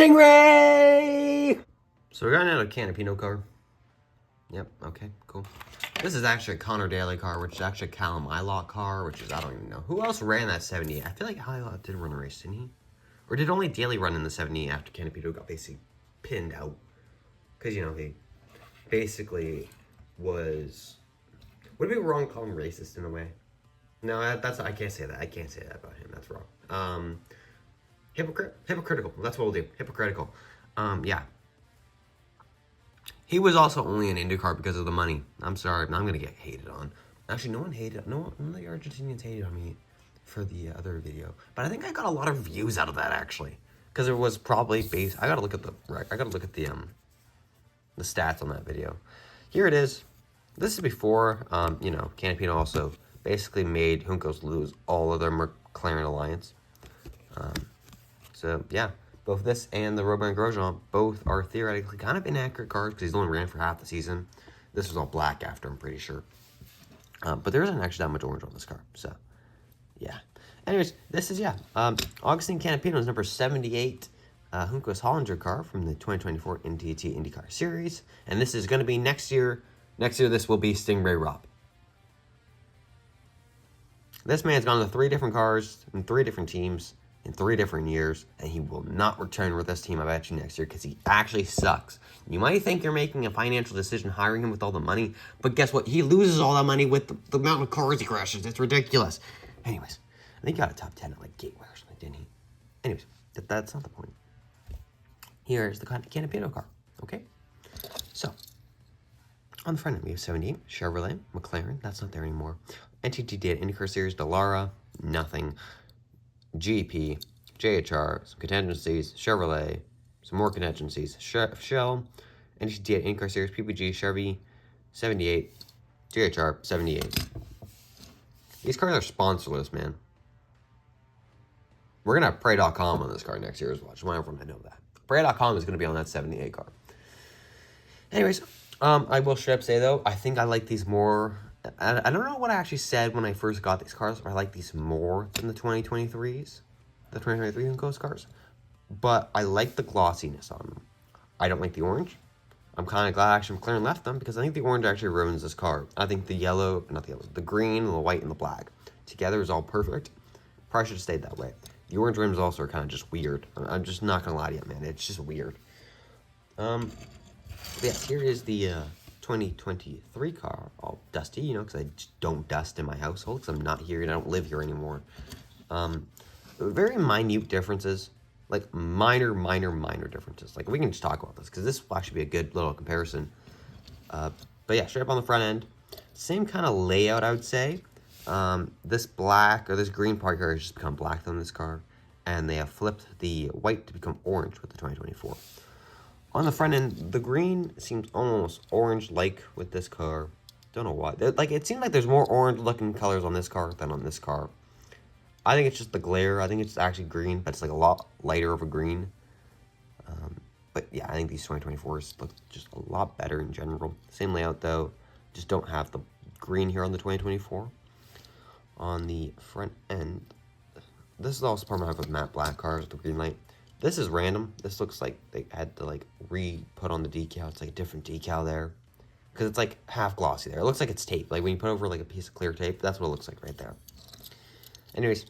Stingray! So we're going out a Canapino car. Yep, okay, cool. This is actually a Connor Daly car, which is actually a Callum Ilott car, which is, I don't even know. Who else ran that 78? I feel like Ilott did run a race, didn't he? Or did only Daly run in the 78 after Canapino got basically pinned out? Because, you know, he basically was... Would it be wrong to call him racist in a way? No, I can't say that. I can't say that about him. That's wrong. Hypocritical. That's what we'll do. Hypocritical. Yeah. He was also only an Indycar because of the money. I'm sorry, but I'm gonna get hated on. Actually, none of the Argentinians hated on me for the other video. But I think I got a lot of views out of that actually, because it was probably based. I gotta look at the stats on that video. Here it is. This is before you know, Canapino also basically made Juncos lose all of their McLaren alliance. So yeah. Both this and the Robert Grosjean both are theoretically kind of inaccurate cars because he's only ran for half the season. This was all black after, I'm pretty sure. But there isn't actually that much orange on this car, so yeah. Anyways, this is, Agustin Canapino's number 78 Juncos Hollinger car from the 2024 NTT Indycar Series. And this is going to be next year. Next year, this will be Stingray Rob. This man's gone to 3 different cars and 3 different teams in 3 different years, and he will not return with this team, I bet you, next year, because he actually sucks. You might think you're making a financial decision hiring him with all the money, but guess what? He loses all that money with the amount of cars he crashes. It's ridiculous. Anyways, I think he got a top 10 at, like, Gateway or something, didn't he? Anyways, that's not the point. Here's the Canapino car, okay? So, on the front end, we have 78, Chevrolet, McLaren, that's not there anymore. NTT Data IndyCar Series, Dallara, nothing. GP, JHR, some contingencies, Chevrolet, some more contingencies, Shell, NTT IndyCar Series, PPG, Chevy, 78, JHR, 78. These cars are sponsorless, man. We're going to have Pray.com on this car next year as well. Just want everyone to know that. Pray.com is going to be on that 78 car. Anyways, I will straight up say, though, I think I like these more... I don't know what I actually said when I first got these cars, but I like these more than the 2023s, the 2023 Juncos cars. But I like the glossiness on them. I don't like the orange. I'm kind of glad actually McLaren left them because I think the orange actually ruins this car. I think the the green, the white, and the black together is all perfect. Probably should have stayed that way. The orange rims also are kind of just weird. I'm just not going to lie to you, man. It's just weird. But yeah, here is the... 2023 car, all dusty, you know, because I just don't dust in my household because I'm not here and I don't live here anymore. Very minute differences, like minor differences. Like, we can just talk about this because this will actually be a good little comparison. But yeah, straight up on the front end, same kind of layout, I would say. This black or this green part here has just become black on this car, and they have flipped the white to become orange with the 2024. On the front end, the green seems almost orange-like with this car. Don't know why. Like, it seems like there's more orange-looking colors on this car than on this car. I think it's just the glare. I think it's actually green, but it's like a lot lighter of a green. But yeah, I think these 2024s look just a lot better in general. Same layout, though. Just don't have the green here on the 2024. On the front end, this is also part of with matte black cars with the green light. This is random. This looks like they had to, like, re-put on the decal. It's, like, a different decal there. Because it's, like, half glossy there. It looks like it's tape. Like, when you put over, like, a piece of clear tape, that's what it looks like right there. Anyways,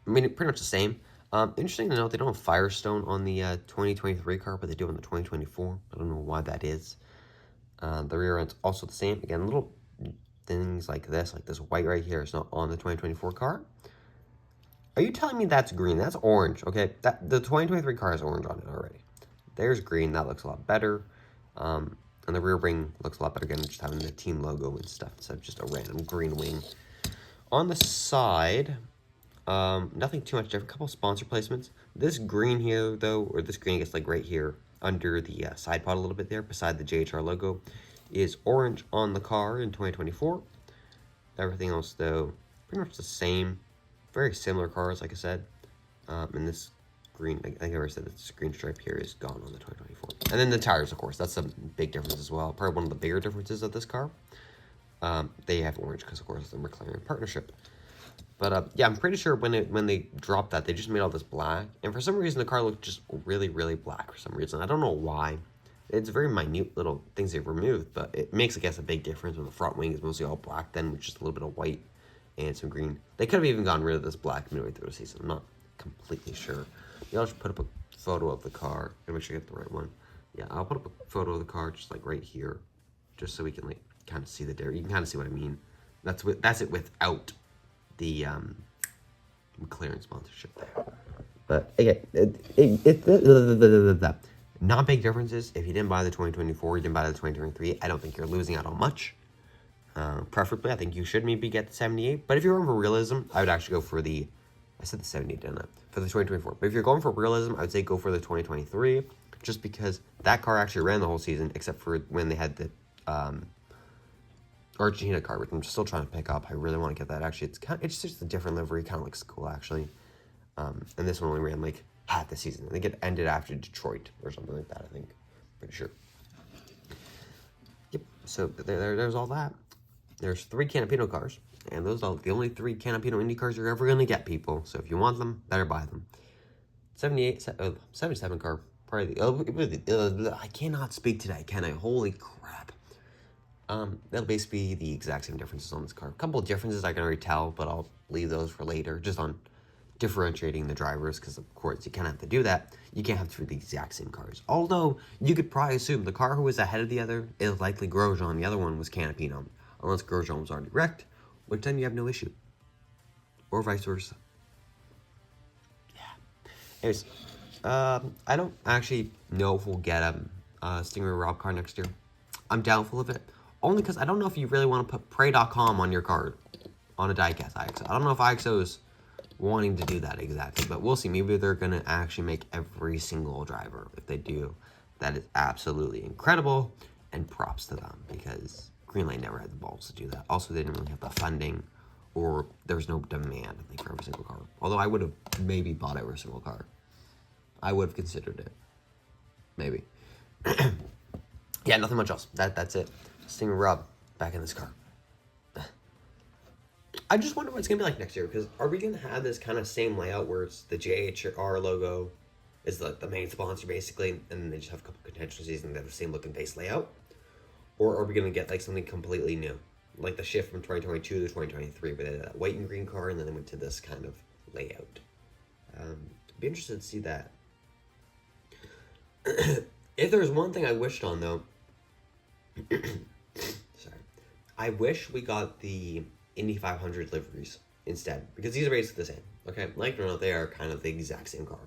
I mean, pretty much the same. Interesting to note, they don't have Firestone on the 2023 car, but they do on the 2024. I don't know why that is. The rear end's also the same. Again, little things like this white right here is not on the 2024 car. Are you telling me that's green? That's orange, okay? The 2023 car has orange on it already. There's green. That looks a lot better. And the rear wing looks a lot better, again, just having the team logo and stuff instead of just a random green wing. On the side, nothing too much different. A couple sponsor placements. This green here, though, or this green, I guess, like right here, under the side pod a little bit there, beside the JHR logo, is orange on the car in 2024. Everything else, though, pretty much the same. Very similar cars, like I said. And this green, I think I already said this green stripe here is gone on the 2024. And then the tires, of course. That's a big difference as well. Probably one of the bigger differences of this car. They have orange because, of course, of the McLaren partnership. But yeah, I'm pretty sure when they dropped that, they just made all this black. And for some reason, the car looked just really, really black for some reason. I don't know why. It's very minute little things they've removed, but it makes, I guess, a big difference when the front wing is mostly all black then with just a little bit of white and some green. They could have even gotten rid of this black midway through the season. I'm not completely sure. Maybe I'll just put up a photo of the car and make sure I get the right one. Yeah, I'll put up a photo of the car just like right here, just so we can like kind of see the difference. You can kind of see what I mean. That's it without the McLaren sponsorship there. But again, not big differences. If you didn't buy the 2024, you didn't buy the 2023, I don't think you're losing out on much. Preferably, I think you should maybe get the 78. But if you're going for realism, I would actually go for I said the 78, didn't I? For the 2024. But if you're going for realism, I would say go for the 2023, just because that car actually ran the whole season, except for when they had the Argentina car, which I'm still trying to pick up. I really want to get that. Actually, it's just a different livery. Kind of looks cool, actually. And this one only ran like half the season. I think it ended after Detroit or something like that, I think. Pretty sure. Yep. So there's all that. There's 3 Canapino cars. And those are the only 3 Canapino Indy cars you're ever going to get, people. So if you want them, better buy them. 77 car. Probably I cannot speak today, can I? Holy crap. That'll basically be the exact same differences on this car. A couple of differences I can already tell, but I'll leave those for later, just on differentiating the drivers, because of course you can't have to do that. You can't have to the exact same cars. Although, you could probably assume the car who was ahead of the other is likely Grosjean, the other one was Canapino. Unless Grosjean was already wrecked, which then you have no issue. Or vice versa. Yeah. Anyways, I don't actually know if we'll get a Stingray Rob car next year. I'm doubtful of it. Only because I don't know if you really want to put Pray.com on your card on a Diecast IXO. I don't know if IXO's wanting to do that exactly, but we'll see. Maybe they're going to actually make every single driver. If they do, that is absolutely incredible, and props to them, because Greenlight never had the balls to do that. Also, they didn't really have the funding, or there's no demand, I think, for every single car. Although I would have maybe bought every single car. I would have considered it. Maybe. Yeah, nothing much else. That's it. Stingray Rob back in this car. I just wonder what it's going to be like next year, because are we going to have this kind of same layout where it's the JHR logo is the main sponsor, basically, and then they just have a couple contingencies and they have the same looking base layout? Or are we going to get like something completely new? Like the shift from 2022 to 2023, where they had that white and green car and then they went to this kind of layout. Be interested to see that. If there's one thing I wished on, though, sorry, I wish we got the Indy 500 liveries instead, because these are basically the same. Okay, like it or not, they are kind of the exact same car.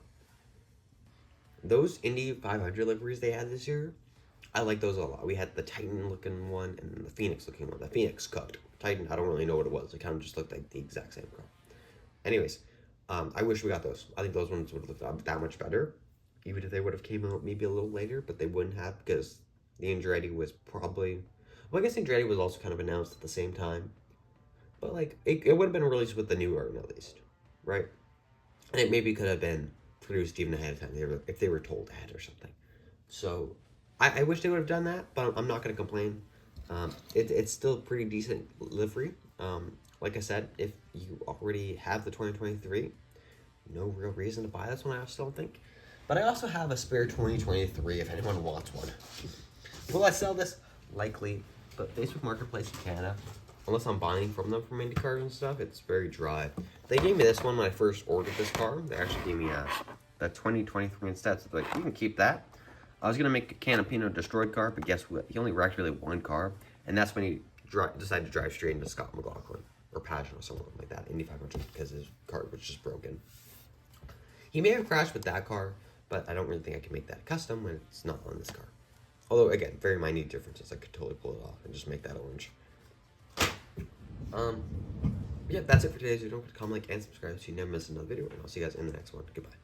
Those Indy 500 liveries they had this year, I like those a lot. We had the Titan looking one and the Phoenix looking one. The Phoenix cooked. Titan, I don't really know what it was. It kind of just looked like the exact same car. Anyways, I wish we got those. I think those ones would have looked that much better, even if they would have came out maybe a little later, but they wouldn't have, because the Andretti was probably... Well, I guess Andretti was also kind of announced at the same time. But, like, it would have been released with the new Urn, at least. Right? And it maybe could have been produced even ahead of time, if they were told ahead or something. So, I wish they would have done that, but I'm not going to complain. It's still pretty decent livery. Like I said, if you already have the 2023, no real reason to buy this one, I still don't think. But I also have a spare 2023 if anyone wants one. Will I sell this? Likely. But Facebook Marketplace in Canada, unless I'm buying from them from Indycars and stuff, it's very dry. They gave me this one when I first ordered this car. They actually gave me that 2023 instead. So they're like, you can keep that. I was going to make a Canapino destroyed car, but guess what? He only wrecked really one car. And that's when he decided to drive straight into Scott McLaughlin. Or Pageant or something like that. Indy 500, because his car was just broken. He may have crashed with that car, but I don't really think I can make that custom when it's not on this car. Although, again, very minute differences. I could totally pull it off and just make that orange. Yeah, that's it for today's video. Don't forget to comment, like, and subscribe so you never miss another video. And I'll see you guys in the next one. Goodbye.